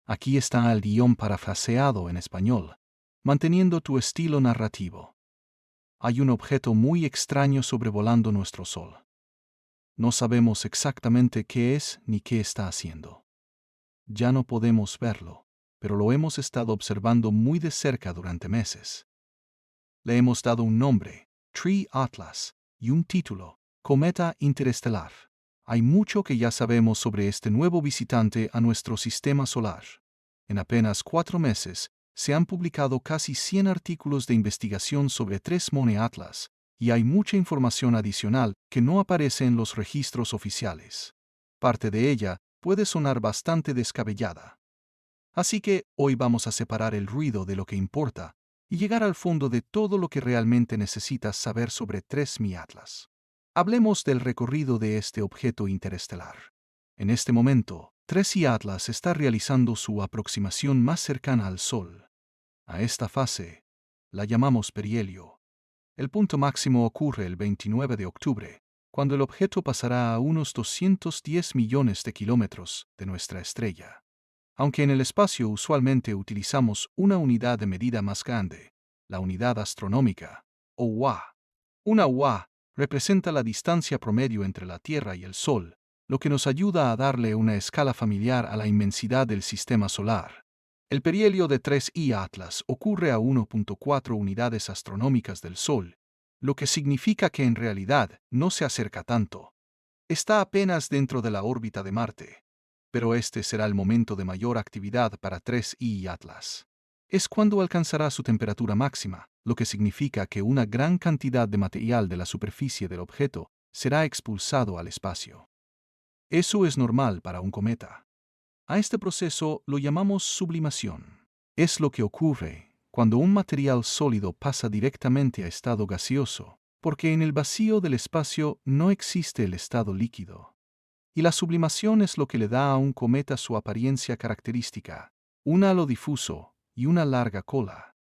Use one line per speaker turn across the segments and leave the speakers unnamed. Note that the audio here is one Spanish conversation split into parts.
Aquí está el guión parafraseado en español, manteniendo tu estilo narrativo. Hay un objeto muy extraño sobrevolando nuestro Sol. No sabemos exactamente qué es ni qué está haciendo. Ya no podemos verlo, pero lo hemos estado observando muy de cerca durante meses. Le hemos dado un nombre, Tree Atlas, y un título, Cometa Interestelar. Hay mucho que ya sabemos sobre este nuevo visitante a nuestro sistema solar. En apenas 4 meses, se han publicado casi 100 artículos de investigación sobre 3 Atlas, y hay mucha información adicional que no aparece en los registros oficiales. Parte de ella puede sonar bastante descabellada. Así que hoy vamos a separar el ruido de lo que importa y llegar al fondo de todo lo que realmente necesitas saber sobre 3 Atlas. Hablemos del recorrido de este objeto interestelar. En este momento, 3 Atlas está realizando su aproximación más cercana al Sol. A esta fase la llamamos perihelio. El punto máximo ocurre el 29 de octubre, cuando el objeto pasará a unos 210 millones de kilómetros de nuestra estrella. Aunque en el espacio usualmente utilizamos una unidad de medida más grande, la unidad astronómica, o UA. Una UA representa la distancia promedio entre la Tierra y el Sol, lo que nos ayuda a darle una escala familiar a la inmensidad del sistema solar. El perihelio de 3 Atlas ocurre a 1.4 unidades astronómicas del Sol, lo que significa que en realidad no se acerca tanto. Está apenas dentro de la órbita de Marte. Pero este será el momento de mayor actividad para 3 Atlas. Es cuando alcanzará su temperatura máxima, lo que significa que una gran cantidad de material de la superficie del objeto será expulsado al espacio. Eso es normal para un cometa. A este proceso lo llamamos sublimación. Es lo que ocurre cuando un material sólido pasa directamente a estado gaseoso, porque en el vacío del espacio no existe el estado líquido. Y la sublimación es lo que le da a un cometa su apariencia característica, un halo difuso y una larga cola.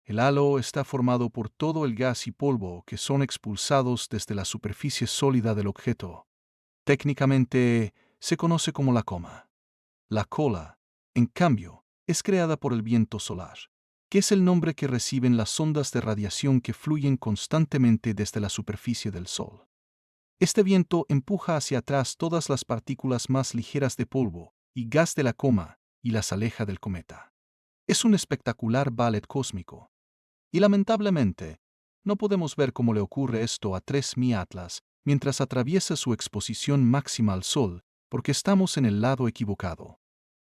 El halo está formado por todo el gas y polvo que son expulsados desde la superficie sólida del objeto. Técnicamente se conoce como la coma. La cola, en cambio, es creada por el viento solar, que es el nombre que reciben las ondas de radiación que fluyen constantemente desde la superficie del Sol. Este viento empuja hacia atrás todas las partículas más ligeras de polvo y gas de la coma y las aleja del cometa. Es un espectacular ballet cósmico. Y lamentablemente, no podemos ver cómo le ocurre esto a 3 Atlas mientras atraviesa su exposición máxima al Sol, porque estamos en el lado equivocado.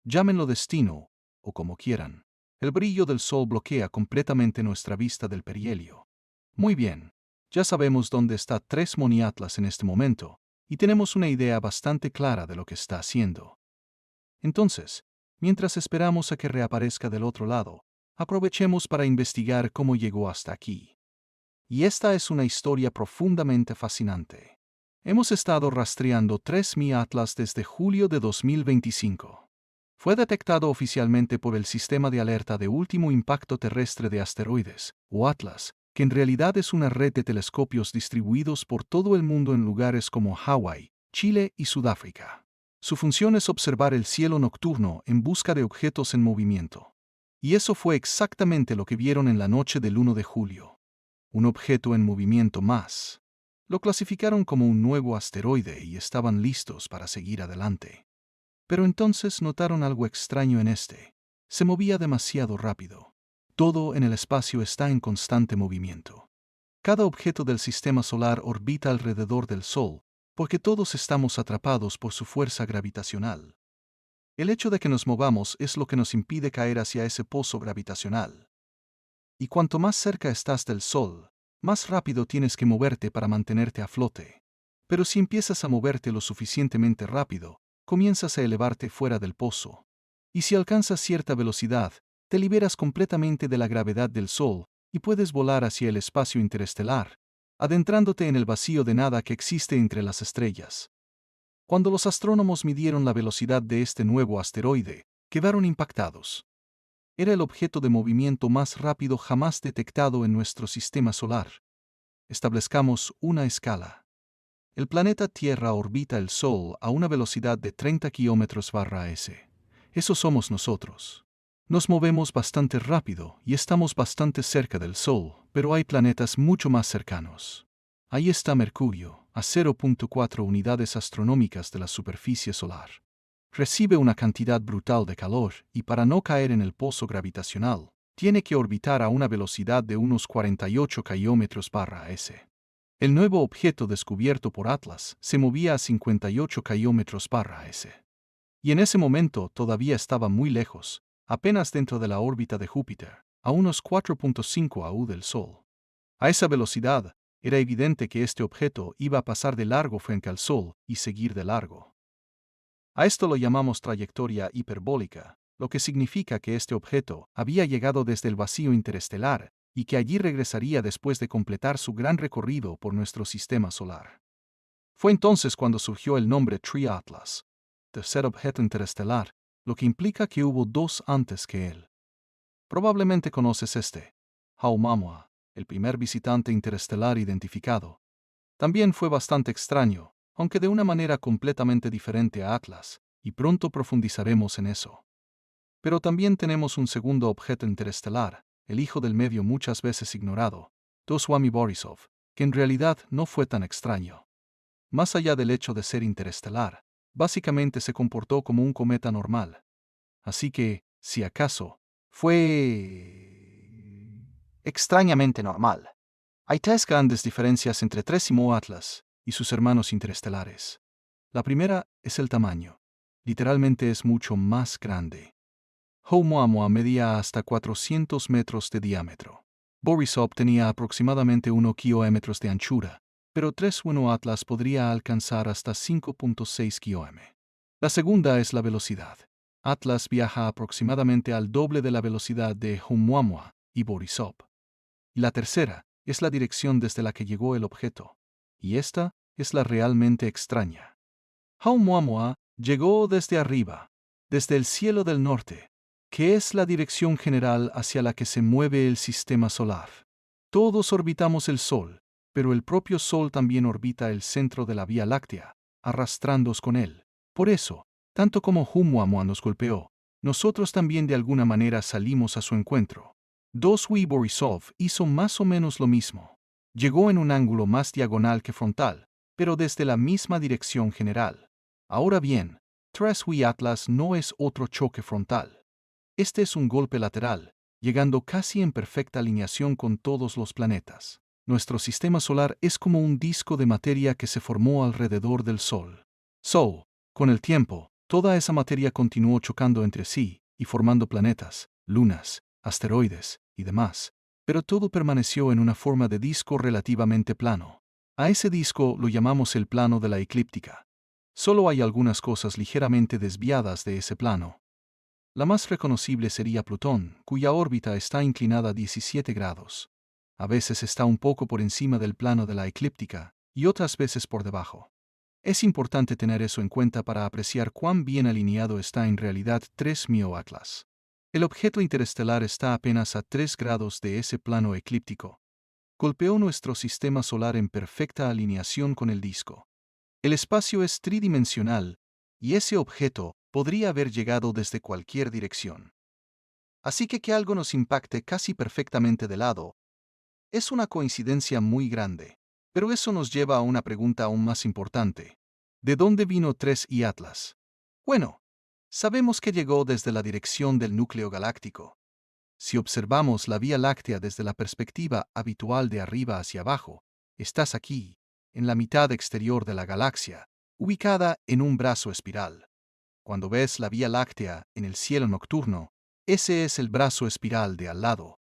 Llámenlo destino, o como quieran. El brillo del Sol bloquea completamente nuestra vista del perihelio. Muy bien. Ya sabemos dónde está 3 Atlas en este momento, y tenemos una idea bastante clara de lo que está haciendo. Entonces, mientras esperamos a que reaparezca del otro lado, aprovechemos para investigar cómo llegó hasta aquí. Y esta es una historia profundamente fascinante. Hemos estado rastreando 3 Atlas desde julio de 2025. Fue detectado oficialmente por el Sistema de Alerta de Último Impacto Terrestre de Asteroides, o ATLAS, que en realidad es una red de telescopios distribuidos por todo el mundo en lugares como Hawái, Chile y Sudáfrica. Su función es observar el cielo nocturno en busca de objetos en movimiento. Y eso fue exactamente lo que vieron en la noche del 1 de julio. Un objeto en movimiento más. Lo clasificaron como un nuevo asteroide y estaban listos para seguir adelante. Pero entonces notaron algo extraño en este. Se movía demasiado rápido. Todo en el espacio está en constante movimiento. Cada objeto del sistema solar orbita alrededor del Sol, porque todos estamos atrapados por su fuerza gravitacional. El hecho de que nos movamos es lo que nos impide caer hacia ese pozo gravitacional. Y cuanto más cerca estás del Sol, más rápido tienes que moverte para mantenerte a flote. Pero si empiezas a moverte lo suficientemente rápido, comienzas a elevarte fuera del pozo. Y si alcanzas cierta velocidad, te liberas completamente de la gravedad del Sol y puedes volar hacia el espacio interestelar, adentrándote en el vacío de nada que existe entre las estrellas. Cuando los astrónomos midieron la velocidad de este nuevo asteroide, quedaron impactados. Era el objeto de movimiento más rápido jamás detectado en nuestro sistema solar. Establezcamos una escala. El planeta Tierra orbita el Sol a una velocidad de 30 km/s. Eso somos nosotros. Nos movemos bastante rápido y estamos bastante cerca del Sol, pero hay planetas mucho más cercanos. Ahí está Mercurio, a 0.4 unidades astronómicas de la superficie solar. Recibe una cantidad brutal de calor y para no caer en el pozo gravitacional, tiene que orbitar a una velocidad de unos 48 km/s. El nuevo objeto descubierto por Atlas se movía a 58 km/s. Y en ese momento todavía estaba muy lejos, apenas dentro de la órbita de Júpiter, a unos 4.5 AU del Sol. A esa velocidad, era evidente que este objeto iba a pasar de largo frente al Sol y seguir de largo. A esto lo llamamos trayectoria hiperbólica, lo que significa que este objeto había llegado desde el vacío interestelar y que allí regresaría después de completar su gran recorrido por nuestro sistema solar. Fue entonces cuando surgió el nombre Tree Atlas, tercer objeto interestelar, lo que implica que hubo dos antes que él. Probablemente conoces este, Oumuamua, el primer visitante interestelar identificado. También fue bastante extraño, aunque de una manera completamente diferente a Atlas, y pronto profundizaremos en eso. Pero también tenemos un segundo objeto interestelar, el hijo del medio muchas veces ignorado, Twomey-Borisov, que en realidad no fue tan extraño. Más allá del hecho de ser interestelar, básicamente se comportó como un cometa normal. Así que, si acaso, fue extrañamente normal. Hay tres grandes diferencias entre Trésimo Atlas y sus hermanos interestelares. La primera es el tamaño. Literalmente es mucho más grande. Oumuamua medía hasta 400 metros de diámetro. Borisov tenía aproximadamente 1 km de anchura, pero 3.1 Atlas podría alcanzar hasta 5.6 km. La segunda es la velocidad. Atlas viaja aproximadamente al doble de la velocidad de Oumuamua y Borisov. Y la tercera es la dirección desde la que llegó el objeto. Y esta es la realmente extraña. Oumuamua llegó desde arriba, desde el cielo del norte, que es la dirección general hacia la que se mueve el sistema solar. Todos orbitamos el Sol, pero el propio Sol también orbita el centro de la Vía Láctea, arrastrándonos con él. Por eso, tanto como Oumuamua nos golpeó, nosotros también de alguna manera salimos a su encuentro. Borisov hizo más o menos lo mismo. Llegó en un ángulo más diagonal que frontal, pero desde la misma dirección general. Ahora bien, Atlas no es otro choque frontal. Este es un golpe lateral, llegando casi en perfecta alineación con todos los planetas. Nuestro sistema solar es como un disco de materia que se formó alrededor del Sol. Con el tiempo, toda esa materia continuó chocando entre sí y formando planetas, lunas, asteroides y demás, pero todo permaneció en una forma de disco relativamente plano. A ese disco lo llamamos el plano de la eclíptica. Solo hay algunas cosas ligeramente desviadas de ese plano. La más reconocible sería Plutón, cuya órbita está inclinada 17 grados. A veces está un poco por encima del plano de la eclíptica y otras veces por debajo. Es importante tener eso en cuenta para apreciar cuán bien alineado está en realidad 3.000 Atlas. El objeto interestelar está apenas a 3 grados de ese plano eclíptico. Golpeó nuestro sistema solar en perfecta alineación con el disco. El espacio es tridimensional, y ese objeto podría haber llegado desde cualquier dirección. Así que algo nos impacte casi perfectamente de lado es una coincidencia muy grande. Pero eso nos lleva a una pregunta aún más importante. ¿De dónde vino 3i Atlas? Bueno, sabemos que llegó desde la dirección del núcleo galáctico. Si observamos la Vía Láctea desde la perspectiva habitual de arriba hacia abajo, estás aquí, en la mitad exterior de la galaxia, ubicada en un brazo espiral. Cuando ves la Vía Láctea en el cielo nocturno, ese es el brazo espiral de al lado.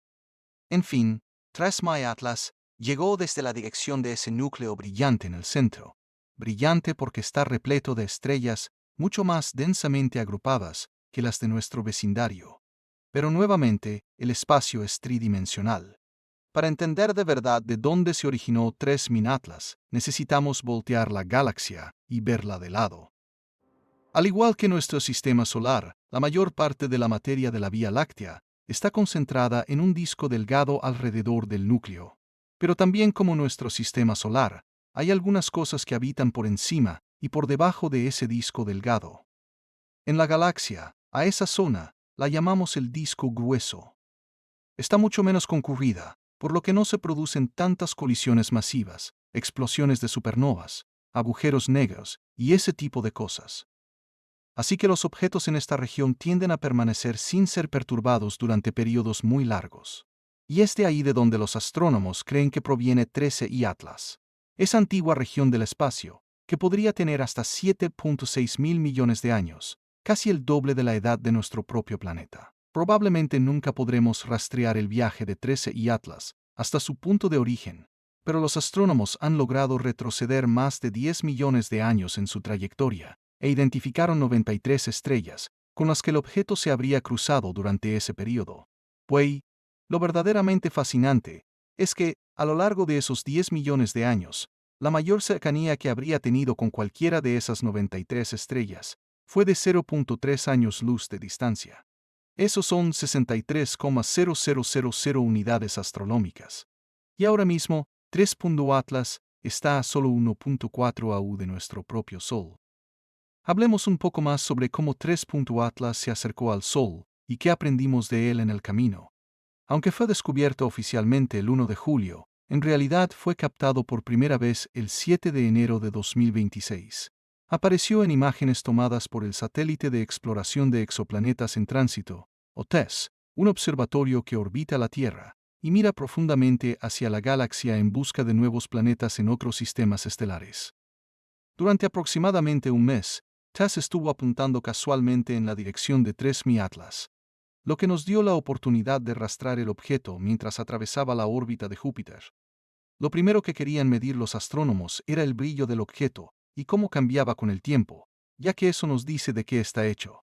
En fin, Atlas llegó desde la dirección de ese núcleo brillante en el centro. Brillante porque está repleto de estrellas mucho más densamente agrupadas que las de nuestro vecindario. Pero nuevamente, el espacio es tridimensional. Para entender de verdad de dónde se originó 3.000 Atlas, necesitamos voltear la galaxia y verla de lado. Al igual que nuestro sistema solar, la mayor parte de la materia de la Vía Láctea está concentrada en un disco delgado alrededor del núcleo. Pero también como nuestro sistema solar, hay algunas cosas que habitan por encima y por debajo de ese disco delgado. En la galaxia, A esa zona la llamamos el disco grueso. Está mucho menos concurrida, por lo que no se producen tantas colisiones masivas, explosiones de supernovas, agujeros negros y ese tipo de cosas. Así que los objetos en esta región tienden a permanecer sin ser perturbados durante periodos muy largos. Y es de ahí de donde los astrónomos creen que proviene 13I Atlas, esa antigua región del espacio, que podría tener hasta 7.6 mil millones de años, casi el doble de la edad de nuestro propio planeta. Probablemente nunca podremos rastrear el viaje de 13I Atlas hasta su punto de origen, pero los astrónomos han logrado retroceder más de 10 millones de años en su trayectoria e identificaron 93 estrellas con las que el objeto se habría cruzado durante ese periodo. Pues, lo verdaderamente fascinante es que, a lo largo de esos 10 millones de años, la mayor cercanía que habría tenido con cualquiera de esas 93 estrellas fue de 0.3 años luz de distancia. Esos son 63,0000 unidades astronómicas. Y ahora mismo, 3. Atlas está a solo 1.4 AU de nuestro propio Sol. Hablemos un poco más sobre cómo 3. Atlas se acercó al Sol y qué aprendimos de él en el camino. Aunque fue descubierto oficialmente el 1 de julio, en realidad fue captado por primera vez el 7 de enero de 2026. Apareció en imágenes tomadas por el Satélite de Exploración de Exoplanetas en Tránsito, o TESS, un observatorio que orbita la Tierra y mira profundamente hacia la galaxia en busca de nuevos planetas en otros sistemas estelares. Durante aproximadamente un mes, TESS estuvo apuntando casualmente en la dirección de 3Mi Atlas, lo que nos dio la oportunidad de rastrear el objeto mientras atravesaba la órbita de Júpiter. Lo primero que querían medir los astrónomos era el brillo del objeto y cómo cambiaba con el tiempo, ya que eso nos dice de qué está hecho.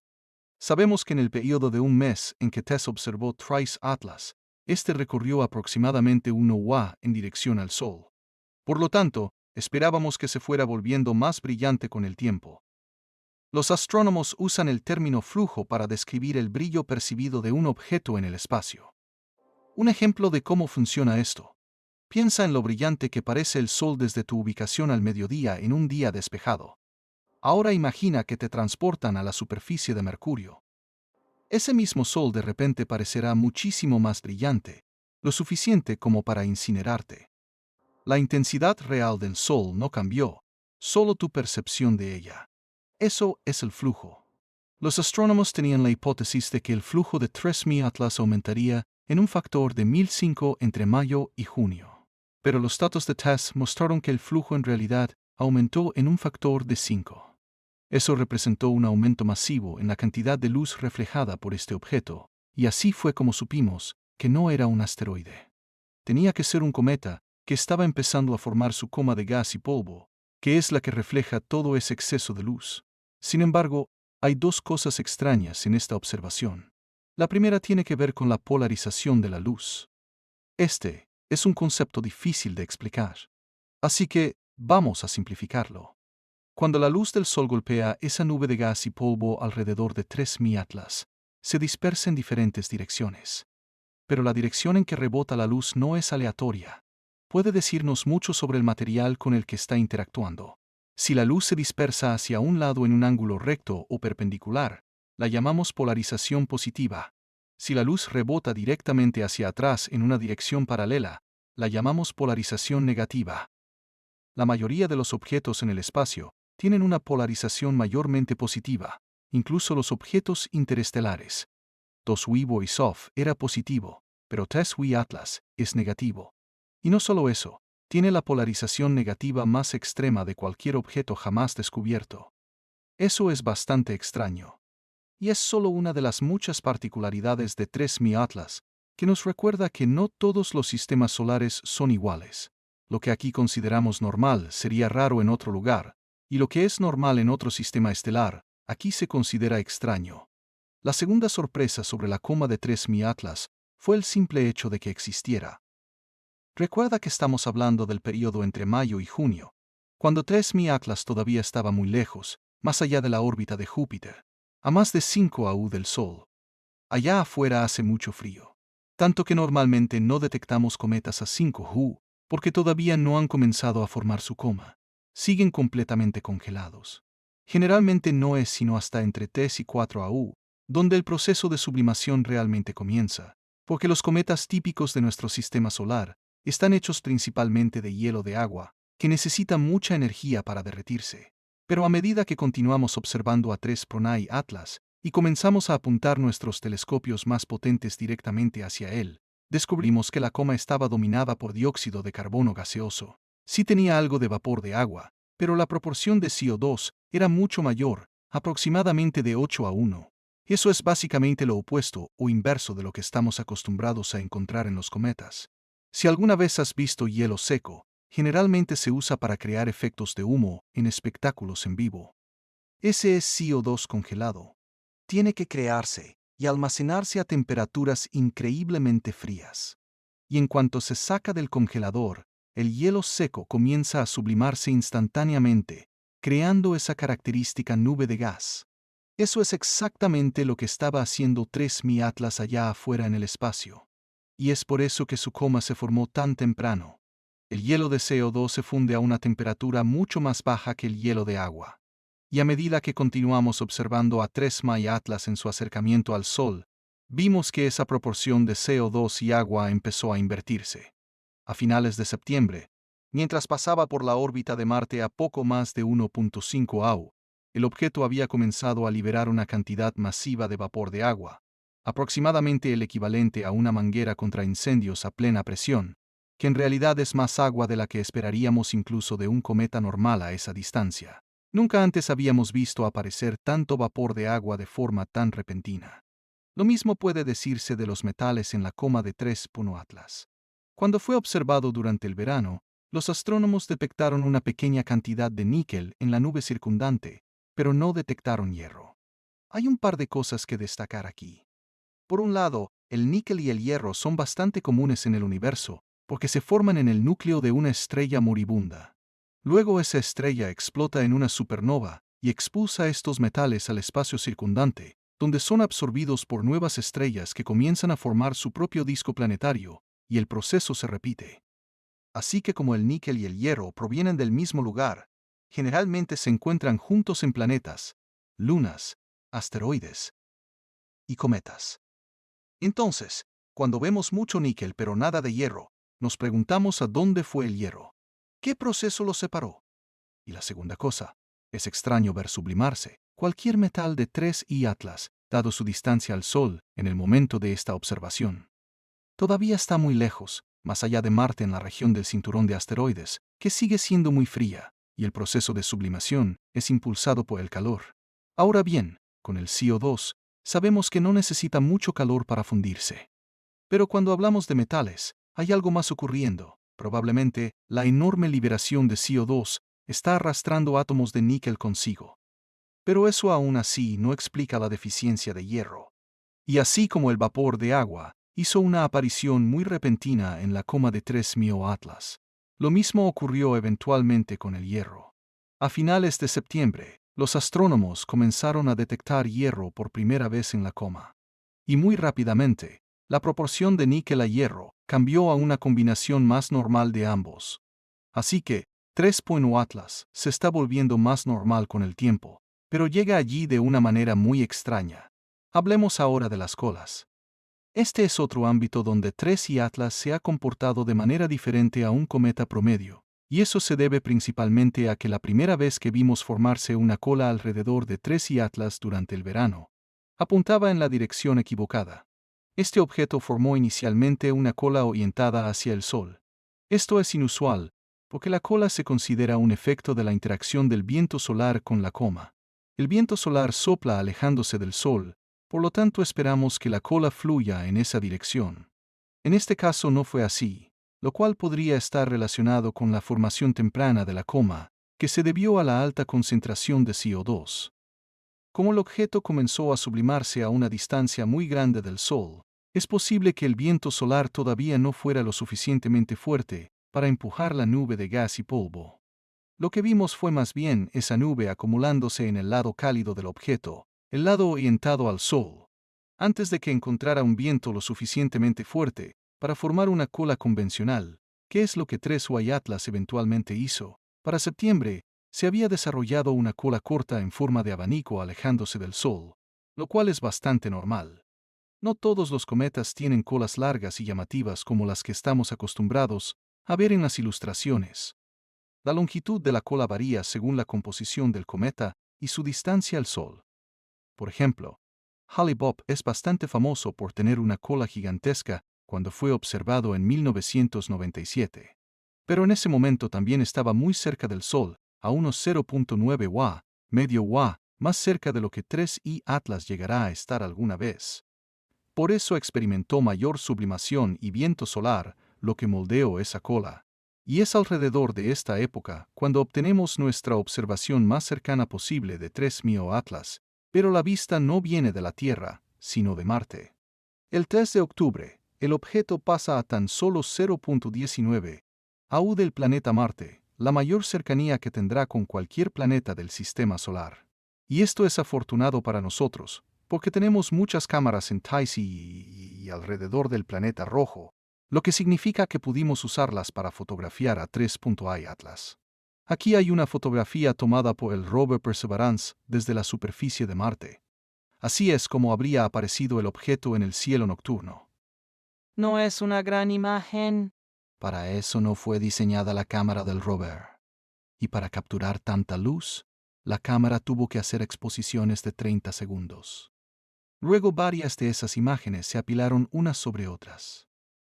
Sabemos que en el periodo de un mes en que TESS observó 3 Atlas, este recorrió aproximadamente 1 UA en dirección al Sol. Por lo tanto, esperábamos que se fuera volviendo más brillante con el tiempo. Los astrónomos usan el término flujo para describir el brillo percibido de un objeto en el espacio. Un ejemplo de cómo funciona esto. Piensa en lo brillante que parece el Sol desde tu ubicación al mediodía en un día despejado. Ahora imagina que te transportan a la superficie de Mercurio. Ese mismo Sol de repente parecerá muchísimo más brillante, lo suficiente como para incinerarte. La intensidad real del Sol no cambió, solo tu percepción de ella. Eso es el flujo. Los astrónomos tenían la hipótesis de que el flujo de 3Mi Atlas aumentaría en un factor de 1005 entre mayo y junio. Pero los datos de TESS mostraron que el flujo en realidad aumentó en un factor de 5. Eso representó un aumento masivo en la cantidad de luz reflejada por este objeto, y así fue como supimos que no era un asteroide. Tenía que ser un cometa que estaba empezando a formar su coma de gas y polvo, que es la que refleja todo ese exceso de luz. Sin embargo, hay dos cosas extrañas en esta observación. La primera tiene que ver con la polarización de la luz. Este es un concepto difícil de explicar. Así que, vamos a simplificarlo. Cuando la luz del Sol golpea esa nube de gas y polvo alrededor de 3Mi Atlas, se dispersa en diferentes direcciones. Pero la dirección en que rebota la luz no es aleatoria. Puede decirnos mucho sobre el material con el que está interactuando. Si la luz se dispersa hacia un lado en un ángulo recto o perpendicular, la llamamos polarización positiva. Si la luz rebota directamente hacia atrás en una dirección paralela, la llamamos polarización negativa. La mayoría de los objetos en el espacio tienen una polarización mayormente positiva, incluso los objetos interestelares. 2 Borisov era positivo, pero 3 Atlas es negativo. Y no solo eso, tiene la polarización negativa más extrema de cualquier objeto jamás descubierto. Eso es bastante extraño. Y es solo una de las muchas particularidades de 3Mi Atlas, que nos recuerda que no todos los sistemas solares son iguales. Lo que aquí consideramos normal sería raro en otro lugar, y lo que es normal en otro sistema estelar, aquí se considera extraño. La segunda sorpresa sobre la coma de 3Mi Atlas fue el simple hecho de que existiera. Recuerda que estamos hablando del periodo entre mayo y junio, cuando 3Mi Atlas todavía estaba muy lejos, más allá de la órbita de Júpiter, a más de 5 AU del Sol. Allá afuera hace mucho frío, tanto que normalmente no detectamos cometas a 5 AU, porque todavía no han comenzado a formar su coma. Siguen completamente congelados. Generalmente no es sino hasta entre 3 y 4 AU, donde el proceso de sublimación realmente comienza, porque los cometas típicos de nuestro sistema solar están hechos principalmente de hielo de agua, que necesita mucha energía para derretirse. Pero a medida que continuamos observando a 3 Pronai Atlas y comenzamos a apuntar nuestros telescopios más potentes directamente hacia él, descubrimos que la coma estaba dominada por dióxido de carbono gaseoso. Sí tenía algo de vapor de agua, pero la proporción de CO2 era mucho mayor, aproximadamente de 8:1. Eso es básicamente lo opuesto o inverso de lo que estamos acostumbrados a encontrar en los cometas. Si alguna vez has visto hielo seco, generalmente se usa para crear efectos de humo en espectáculos en vivo. Ese es CO2 congelado. Tiene que crearse y almacenarse a temperaturas increíblemente frías. Y en cuanto se saca del congelador, el hielo seco comienza a sublimarse instantáneamente, creando esa característica nube de gas. Eso es exactamente lo que estaba haciendo 3Mi Atlas allá afuera en el espacio. Y es por eso que su coma se formó tan temprano. El hielo de CO2 se funde a una temperatura mucho más baja que el hielo de agua. Y a medida que continuamos observando a 3Mi Atlas en su acercamiento al Sol, vimos que esa proporción de CO2 y agua empezó a invertirse. A finales de septiembre, mientras pasaba por la órbita de Marte a poco más de 1.5 AU, el objeto había comenzado a liberar una cantidad masiva de vapor de agua, aproximadamente el equivalente a una manguera contra incendios a plena presión, que en realidad es más agua de la que esperaríamos incluso de un cometa normal a esa distancia. Nunca antes habíamos visto aparecer tanto vapor de agua de forma tan repentina. Lo mismo puede decirse de los metales en la coma de 3.1 Atlas. Cuando fue observado durante el verano, los astrónomos detectaron una pequeña cantidad de níquel en la nube circundante, pero no detectaron hierro. Hay un par de cosas que destacar aquí. Por un lado, el níquel y el hierro son bastante comunes en el universo, porque se forman en el núcleo de una estrella moribunda. Luego esa estrella explota en una supernova y expulsa estos metales al espacio circundante, donde son absorbidos por nuevas estrellas que comienzan a formar su propio disco planetario, y el proceso se repite. Así que como el níquel y el hierro provienen del mismo lugar, generalmente se encuentran juntos en planetas, lunas, asteroides y cometas. Entonces, cuando vemos mucho níquel pero nada de hierro, nos preguntamos a dónde fue el hierro. ¿Qué proceso lo separó? Y la segunda cosa, es extraño ver sublimarse cualquier metal de 3I Atlas, dado su distancia al Sol en el momento de esta observación. Todavía está muy lejos, más allá de Marte en la región del cinturón de asteroides, que sigue siendo muy fría, y el proceso de sublimación es impulsado por el calor. Ahora bien, con el CO2, sabemos que no necesita mucho calor para fundirse. Pero cuando hablamos de metales, hay algo más ocurriendo. Probablemente, la enorme liberación de CO2 está arrastrando átomos de níquel consigo. Pero eso aún así no explica la deficiencia de hierro. Y así como el vapor de agua hizo una aparición muy repentina en la coma de 3Mi Atlas, lo mismo ocurrió eventualmente con el hierro. A finales de septiembre, los astrónomos comenzaron a detectar hierro por primera vez en la coma. Y muy rápidamente, la proporción de níquel a hierro cambió a una combinación más normal de ambos. Así que, 3.1 Atlas se está volviendo más normal con el tiempo, pero llega allí de una manera muy extraña. Hablemos ahora de las colas. Este es otro ámbito donde 3I Atlas se ha comportado de manera diferente a un cometa promedio, y eso se debe principalmente a que la primera vez que vimos formarse una cola alrededor de 3I Atlas durante el verano, apuntaba en la dirección equivocada. Este objeto formó inicialmente una cola orientada hacia el Sol. Esto es inusual, porque la cola se considera un efecto de la interacción del viento solar con la coma. El viento solar sopla alejándose del Sol, por lo tanto esperamos que la cola fluya en esa dirección. En este caso no fue así, lo cual podría estar relacionado con la formación temprana de la coma, que se debió a la alta concentración de CO2. Como el objeto comenzó a sublimarse a una distancia muy grande del Sol, es posible que el viento solar todavía no fuera lo suficientemente fuerte para empujar la nube de gas y polvo. Lo que vimos fue más bien esa nube acumulándose en el lado cálido del objeto, el lado orientado al Sol, antes de que encontrara un viento lo suficientemente fuerte para formar una cola convencional, que es lo que 3Y Atlas eventualmente hizo. Para septiembre, se había desarrollado una cola corta en forma de abanico alejándose del Sol. lo cual es bastante normal. No todos los cometas tienen colas largas y llamativas como las que estamos acostumbrados a ver en las ilustraciones. La longitud de la cola varía según la composición del cometa y su distancia al Sol. Por ejemplo, Hale-Bopp es bastante famoso por tener una cola gigantesca cuando fue observado en 1997. Pero en ese momento también estaba muy cerca del Sol, a unos 0.9 Wa, medio Wa, más cerca de lo que 3I Atlas llegará a estar alguna vez. Por eso experimentó mayor sublimación y viento solar, lo que moldeó esa cola. Y es alrededor de esta época cuando obtenemos nuestra observación más cercana posible de 3MIO Atlas, pero la vista no viene de la Tierra, sino de Marte. El 3 de octubre, el objeto pasa a tan solo 0.19 AU del planeta Marte, la mayor cercanía que tendrá con cualquier planeta del sistema solar. Y esto es afortunado para nosotros, porque tenemos muchas cámaras en TICE y alrededor del planeta rojo, lo que significa que pudimos usarlas para fotografiar a 3.I Atlas. Aquí hay una fotografía tomada por el rover Perseverance desde la superficie de Marte. Así es como habría aparecido el objeto en el cielo nocturno.
¿No es una gran imagen?
Para eso no fue diseñada la cámara del rover. Y para capturar tanta luz, la cámara tuvo que hacer exposiciones de 30 segundos. Luego varias de esas imágenes se apilaron unas sobre otras.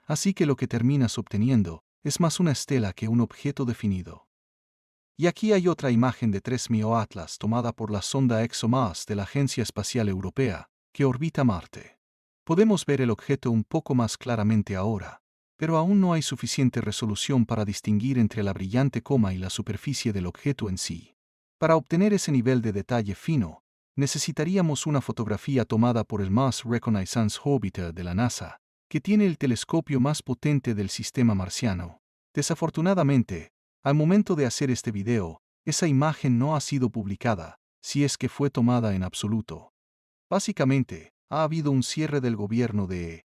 Así que lo que terminas obteniendo es más una estela que un objeto definido. Y aquí hay otra imagen de 3MIO Atlas tomada por la sonda ExoMars de la Agencia Espacial Europea, que orbita Marte. Podemos ver el objeto un poco más claramente ahora, pero aún no hay suficiente resolución para distinguir entre la brillante coma y la superficie del objeto en sí. Para obtener ese nivel de detalle fino, necesitaríamos una fotografía tomada por el Mars Reconnaissance Orbiter de la NASA, que tiene el telescopio más potente del sistema marciano. Desafortunadamente, al momento de hacer este video, esa imagen no ha sido publicada, si es que fue tomada en absoluto. Básicamente, ha habido un cierre del gobierno de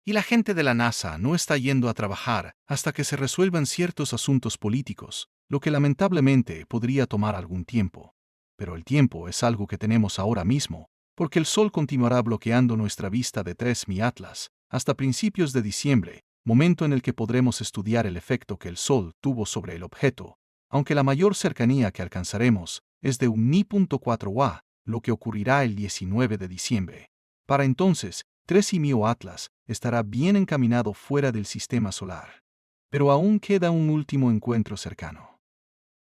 y la gente de la NASA no está yendo a trabajar hasta que se resuelvan ciertos asuntos políticos, lo que lamentablemente podría tomar algún tiempo. Pero el tiempo es algo que tenemos ahora mismo, porque el Sol continuará bloqueando nuestra vista de 3MI Atlas hasta principios de diciembre, momento en el que podremos estudiar el efecto que el Sol tuvo sobre el objeto, aunque la mayor cercanía que alcanzaremos es de un Ni.4 Wa, lo que ocurrirá el 19 de diciembre. Para entonces, 3MIO Atlas estará bien encaminado fuera del sistema solar. Pero aún queda un último encuentro cercano.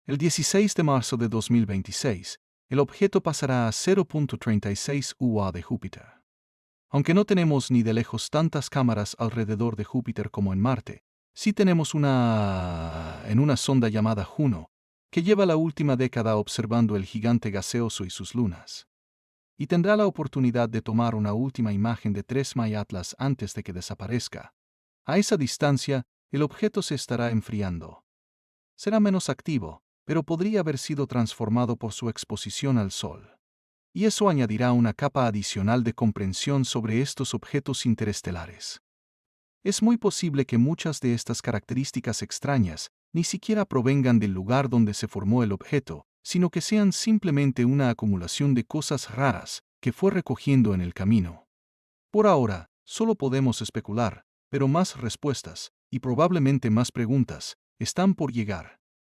El 16 de marzo de 2026, el objeto pasará a 0.36 UA de Júpiter. Aunque no tenemos ni de lejos tantas cámaras alrededor de Júpiter como en Marte, sí tenemos una en una sonda llamada Juno, que lleva la última década observando el gigante gaseoso y sus lunas. Y tendrá la oportunidad de tomar una última imagen de 3MI Atlas antes de que desaparezca. A esa distancia, el objeto se estará enfriando. Será menos activo, pero podría haber sido transformado por su exposición al Sol. Y eso añadirá una capa adicional de comprensión sobre estos objetos interestelares. Es muy posible que muchas de estas características extrañas ni siquiera provengan del lugar donde se formó el objeto, sino que sean simplemente una acumulación de cosas raras que fue recogiendo en el camino. Por ahora, solo podemos especular, pero más respuestas, y probablemente más preguntas, están por llegar.